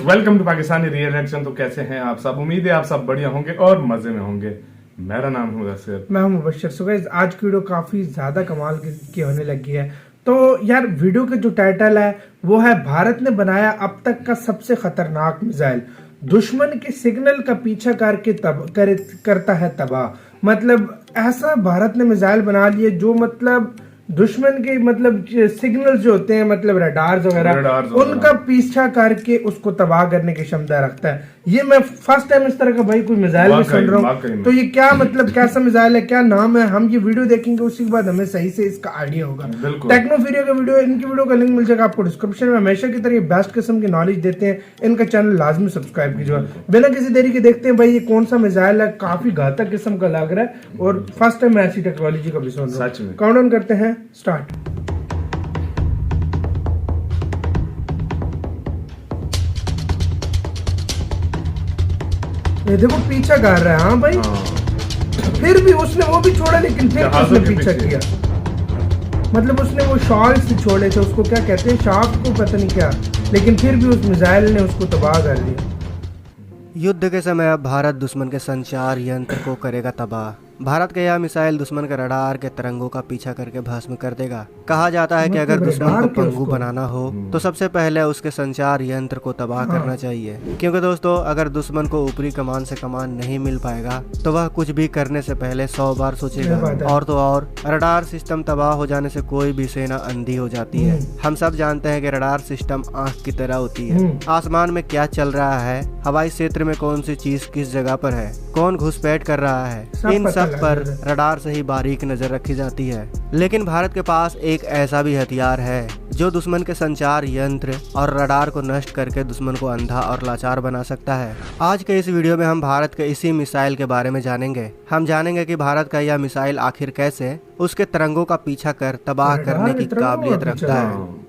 Welcome to Pakistani reaction. तो कैसे हैं आप सब? उम्मीद है आप सब बढ़िया होंगे और मजे में होंगे। मेरा नाम है मुदस्सिर, मैं हूं मुबश्शिर। सो गाइस, आज की वीडियो काफी ज्यादा कमाल की होने लगी है। तो यार, वीडियो का जो टाइटल है वो है भारत ने बनाया अब तक का सबसे खतरनाक मिसाइल, दुश्मन के सिग्नल का पीछा करके करता है तबाह। मतलब ऐसा भारत ने मिसाइल बना लिए जो मतलब दुश्मन के मतलब सिग्नल जो होते हैं, मतलब रडार्स वगैरह, उनका पीछा करके उसको तबाह करने की क्षमता रखता है। ये मैं फर्स्ट टाइम इस तरह का भाई कोई मिसाइल भी सुन रहा हूँ। तो ये क्या मतलब कैसा मिसाइल है, क्या नाम है, हम ये वीडियो देखेंगे, उसके बाद हमें सही से इसका आइडिया होगा। टेक्नोफीरिया का वीडियो, इनकी वीडियो का लिंक मिल जाएगा आपको डिस्क्रिप्शन में। हमेशा की तरह बेस्ट किस्म की नॉलेज देते हैं, इनका चैनल लाजमी सब्सक्राइब कीजिए। बिना किसी देरी के देखते हैं भाई ये कौन सा मिसाइल है, काफी घातक किस्म का लग रहा है और फर्स्ट टाइम मैं ऐसी टेक्नोलॉजी का भी सुन रहा हूँ। काउंटडाउन करते हैं, स्टार्ट। ये देखो पीछा कर रहा है। हाँ भाई, फिर भी उसने वो भी छोड़ा, लेकिन फिर उसने पीछा किया। मतलब उसने वो शॉल से छोड़े थे, उसको क्या कहते हैं, शाफ्ट को पता नहीं क्या, लेकिन फिर भी उस मिसाइल ने उसको तबाह कर दिया। युद्ध के समय अब भारत दुश्मन के संचार यंत्र को करेगा तबाह। भारत का यह मिसाइल दुश्मन के रडार के तरंगों का पीछा करके भस्म कर देगा। कहा जाता है कि अगर दुश्मन को पंगु बनाना हो तो सबसे पहले उसके संचार यंत्र को तबाह करना चाहिए, क्योंकि दोस्तों अगर दुश्मन को ऊपरी कमान से कमान नहीं मिल पाएगा तो वह कुछ भी करने से पहले 100 बार सोचेगा। और तो और रडार सिस्टम तबाह हो जाने से कोई भी सेना अंधी हो जाती है। हम सब जानते हैं कि रडार सिस्टम आँख की तरह होती है। आसमान में क्या चल रहा है, हवाई क्षेत्र में कौन सी चीज किस जगह पर है, कौन घुसपैठ कर रहा है, इन सब पर रडार से ही बारीक नजर रखी जाती है। लेकिन भारत के पास एक ऐसा भी हथियार है जो दुश्मन के संचार यंत्र और रडार को नष्ट करके दुश्मन को अंधा और लाचार बना सकता है। आज के इस वीडियो में हम भारत के इसी मिसाइल के बारे में जानेंगे। हम जानेंगे कि भारत का यह मिसाइल आखिर कैसे उसके तरंगों का पीछा कर तबाह करने की काबिलियत रखता है।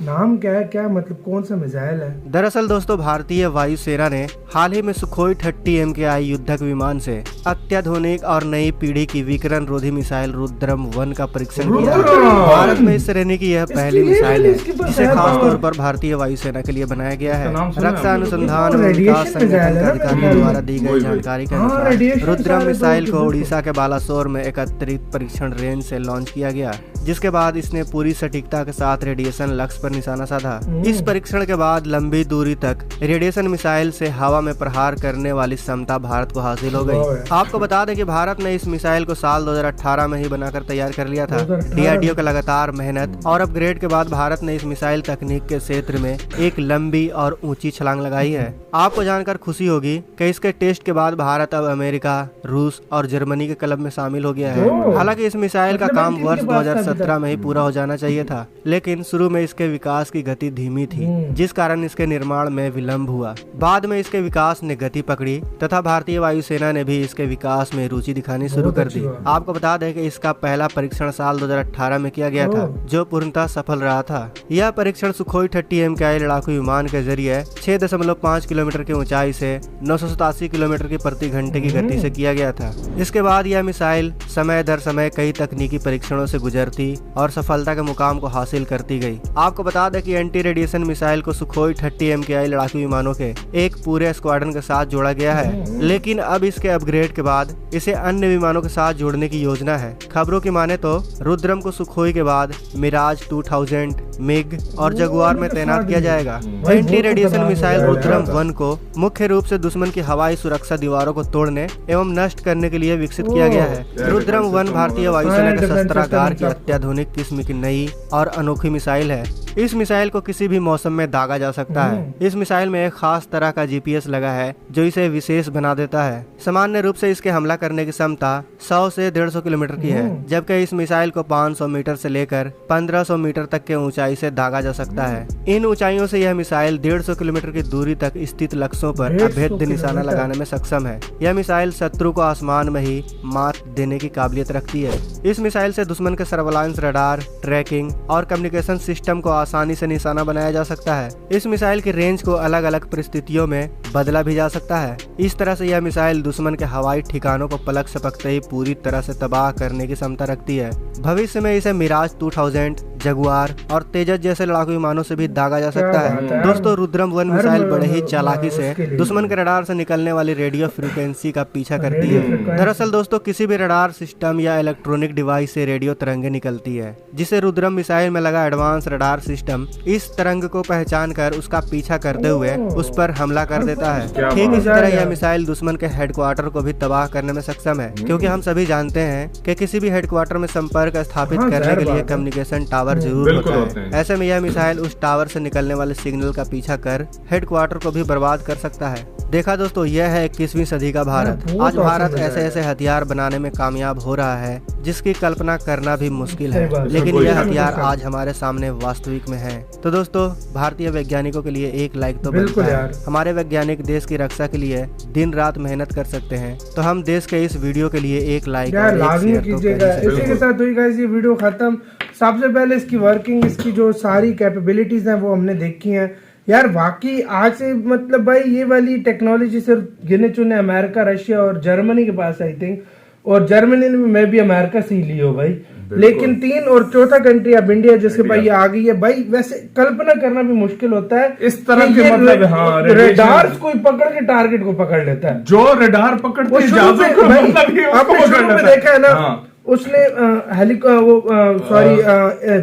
नाम क्या है, क्या मतलब कौन सा मिसाइल है? दरअसल दोस्तों भारतीय वायुसेना ने हाल ही में सुखोई 30 MKI युद्धक विमान से अत्याधुनिक और नई पीढ़ी की विकिरण रोधी मिसाइल रुद्रम 1 का परीक्षण किया। भारत में इस श्रेणी की यह पहली मिसाइल है जिसे खास तौर पर भारतीय वायुसेना के लिए बनाया गया है। रक्षा अनुसंधान और विकास संगठन के अधिकारियों द्वारा दी गई जानकारी के अनुसार रुद्रम मिसाइल को उड़ीसा के बालासोर में एक अतिरिक्त परीक्षण रेंज से लॉन्च किया गया, जिसके बाद इसने पूरी सटीकता के साथ रेडिएशन लक्ष्य पर निशाना साधा। इस परीक्षण के बाद लंबी दूरी तक रेडिएशन मिसाइल से हवा में प्रहार करने वाली क्षमता भारत को हासिल हो गई। आपको बता दें कि भारत ने इस मिसाइल को साल 2018 में ही बनाकर तैयार कर लिया था। DRDO की लगातार मेहनत और अपग्रेड के बाद भारत ने इस मिसाइल तकनीक के क्षेत्र में एक लंबी और ऊंची छलांग लगाई है। आपको जानकर खुशी होगी कि इसके टेस्ट के बाद भारत अब अमेरिका, रूस और जर्मनी के क्लब में शामिल हो गया है। हालांकि इस मिसाइल का काम वर्ष 2017 में ही पूरा हो जाना चाहिए था, लेकिन शुरू में इसके विकास की गति धीमी थी, जिस कारण इसके निर्माण में विलंब हुआ। बाद में इसके विकास ने गति पकड़ी तथा भारतीय वायुसेना ने भी इसके विकास में रुचि दिखानी शुरू कर दी। आपको बता दें कि इसका पहला परीक्षण साल 2018 में किया गया था, जो पूर्णतः सफल रहा था। यह परीक्षण सुखोई 30 MKI लड़ाकू विमान के जरिए 6.5 किलोमीटर की ऊंचाई से 987 किलोमीटर की प्रति घंटे की गति से किया गया था। इसके बाद यह मिसाइल समय दर समय कई तकनीकी परीक्षणों से गुजरती और सफलता के मुकाम को हासिल करती गई। आपको बता दें कि एंटी रेडिएशन मिसाइल को सुखोई 30 MKI लड़ाकू विमानों के एक पूरे स्क्वाड्रन के साथ जोड़ा गया है, लेकिन अब इसके अपग्रेड के बाद इसे अन्य विमानों के साथ जोड़ने की योजना है। खबरों की माने तो रुद्रम को सुखोई के बाद मिराज 2000, मिग और जगुआर में तैनात किया जाएगा। एंटी रेडिएशन मिसाइल रुद्रम 1 को मुख्य रूप से दुश्मन की हवाई सुरक्षा दीवारों को तोड़ने एवं नष्ट करने के लिए विकसित किया गया है। रुद्रम 1 भारतीय वायुसेना के शस्त्रागार की अत्याधुनिक किस्म की नई और अनोखी मिसाइल है। इस मिसाइल को किसी भी मौसम में दागा जा सकता है। इस मिसाइल में एक खास तरह का GPS लगा है जो इसे विशेष बना देता है। सामान्य रूप से इसके हमला करने की क्षमता 100 से 150 किलोमीटर की है, जबकि इस मिसाइल को 500 मीटर से लेकर 1500 मीटर तक के ऊंचाई से दागा जा सकता है। इन ऊंचाइयों से यह मिसाइल 150 किलोमीटर की दूरी तक स्थित लक्ष्यों पर अभेद्य निशाना लगाने में सक्षम है। यह मिसाइल शत्रु को आसमान में ही मात देने की काबिलियत रखती है। इस मिसाइल से दुश्मन के सर्वेलांस रडार, ट्रैकिंग और कम्युनिकेशन सिस्टम को आसानी से निशाना बनाया जा सकता है। इस मिसाइल की रेंज को अलग अलग परिस्थितियों में बदला भी जा सकता है। इस तरह से यह मिसाइल दुश्मन के हवाई ठिकानों को पलक झपकते ही पूरी तरह से तबाह करने की क्षमता रखती है। भविष्य में इसे मिराज 2000, जगुआर और तेजस जैसे लड़ाकू विमानों से भी दागा जा सकता बात है। है। दोस्तों रुद्रम 1 मिसाइल बड़े ही चालाकी से उसके लिए। दुश्मन के रडार से निकलने वाली रेडियो फ्रीक्वेंसी का पीछा करती रेडियो है। फ्रीक्वेंसी। दरअसल दोस्तों किसी भी रडार सिस्टम या इलेक्ट्रॉनिक डिवाइस से रेडियो तरंगे निकलती है, जिसे रुद्रम मिसाइल में लगा एडवांस रडार सिस्टम इस तरंग को पहचान कर उसका पीछा करते हुए उस पर हमला कर देता है। क्या ठीक बात इसी तरह यह मिसाइल दुश्मन के हेडक्वार्टर को भी तबाह करने में सक्षम है, क्योंकि हम सभी जानते हैं कि किसी भी हेडक्वार्टर में संपर्क स्थापित हाँ, करने जाहिर के लिए बात है। कम्युनिकेशन टावर जरूर बिल्कुल होता होते है। हैं। ऐसे में यह मिसाइल उस टावर से निकलने वाले सिग्नल का पीछा कर हेडक्वार्टर को भी बर्बाद कर सकता है। देखा दोस्तों, यह है 21वीं सदी का भारत। बहुत आज भारत awesome ऐसे है। ऐसे हथियार बनाने में कामयाब हो रहा है जिसकी कल्पना करना भी मुश्किल सही है, बात है। लेकिन कोई यह शक हथियार नहीं। आज हमारे सामने वास्तविक में है। तो दोस्तों, भारतीय वैज्ञानिकों के लिए एक लाइक तो बिल्कुल बनता है। यार। हमारे वैज्ञानिक देश की रक्षा के लिए दिन रात मेहनत कर सकते हैं, तो हम देश के इस वीडियो के लिए एक लाइक यार और एक लाजमी शेयर तो कर कीजिएगा। ही सकते इसी हैं। के साथ हुई गाइस ये वीडियो खत्म। सबसे पहले इसकी वर्किंग, इसकी जो सारी कैपेबिलिटीज हैं वो हमने देखी हैं। यार वाकई आज से मतलब भाई ये वाली टेक्नोलॉजी सिर्फ गिने चुने अमेरिका, रशिया और जर्मनी के पास आई थिंक, और जर्मनी में भी अमेरिका से ही ली हो भाई। लेकिन 3 और चौथा कंट्री अब इंडिया जिसके भाई ये आ गई है भाई। वैसे कल्पना करना भी मुश्किल होता है इस तरह कि के ये मतलब हाँ, रेडार कोई पकड़ के टारगेट को पकड़ लेता है। जो रडार पकड़ते वो हैं शुरू जादू में को भाई, मतलब ये उसको आपने पकड़ शुरू में लेता है। देखा है ना, हाँ। उसने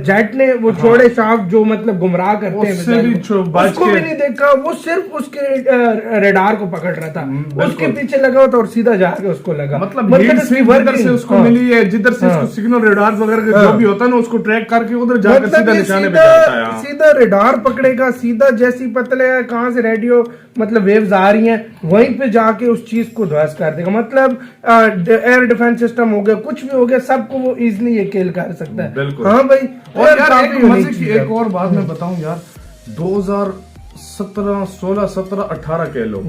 जेट ने वो छोड़े शाफ्ट जो मतलब गुमराह करते हैं उससे मिसाइल भी को। बच उसको के- भी नहीं देखा, वो सिर्फ उसके रडार को पकड़ रहा था। बिल्कुल। उसके पीछे लगा हुआ था और सीधा जाके उसको लगा। मतलब हीट इसकी से जिधर working, से उसको हाँ। मिली है, जिधर से हाँ। उसको सिग्नल रेडार वगैरह का हाँ। जो भी होता है ना, उसको ट्रैक करके उधर जाकर मतलब सीधा ये निशाने पे जाता है। हाँ। सीधा रडार पकड़ेगा, सीधा जैसी पतले है कहाँ से रेडियो मतलब वेव्स आ रही हैं वहीं पे जाके उस चीज को ध्वस्त कर देगा। मतलब एयर डिफेंस सिस्टम हो गया, कुछ भी हो गया, सबको वो इजिली ये किल कर सकता है। बिल्कुल। हाँ भाई। और यार काफी एक unique मजे की चीज है। एक और बात मैं बताऊं यार, 2017, 16, 17, 18 कह लो,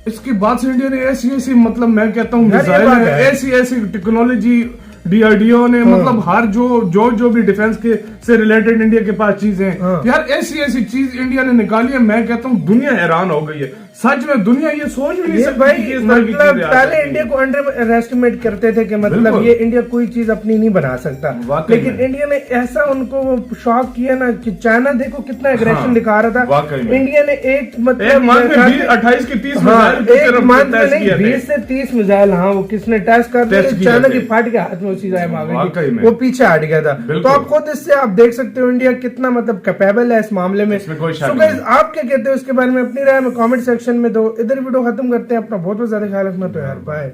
इसके बाद से इंडिया ने ऐसी ऐसी मतलब मैं कहता हूँ यार ये मिसाइल बात है। ऐसी ऐसी टेक्नोलॉजी डीआरडीओ ने मतलब हर जो भी डिफेंस के से रिलेटेड इंडिया के पास चीजें हैं, हाँ। यार ऐसी ऐसी चीज इंडिया ने निकाली है। मैं कहता हूँ दुनिया हैरान हो गई है। सच में दुनिया ये सोच भी नहीं ये सकती भाई कि इस तरह की मतलब चीजें आ पहले सकती इंडिया हैं। को अंडर एस्टिमेट करते थे कि मतलब बिल्कुल। ये इंडिया कोई चीज अपनी नहीं बना सकता, वाकई लेकिन में। इंडिया ने ऐसा उनको शॉक किया ना कि चाइना देखो कितना एग्रेशन हाँ, दिखा रहा था। वाकई में। इंडिया ने एक मतलब एक मंथ में मेरे 20, 28 की 30 हाँ, मिसाइल की एक तरफ मंथ में टेस्ट नहीं किए थे। 20 से 30 मिसाइल, हाँ वो किसने टेस्ट कर दिया, टेस्ट किए चाइना थे। की फट के हाथ में उसी टाइम आ वाकई गई, में। वो पीछे हट गया था। बिल्कुल। तो आप खुद इससे आप देख सकते हो इंडिया कितना मतलब कैपेबल है इस मामले में। इसमें कोई शक So नहीं। guys, आप क्या कहते हो इसके बारे में अपनी राय में कमेंट सेक्शन में दो। इधर वीडियो खत्म करते हैं। अपना बहुत बहुत ज्यादा ख्याल रखना। तो यार बाय।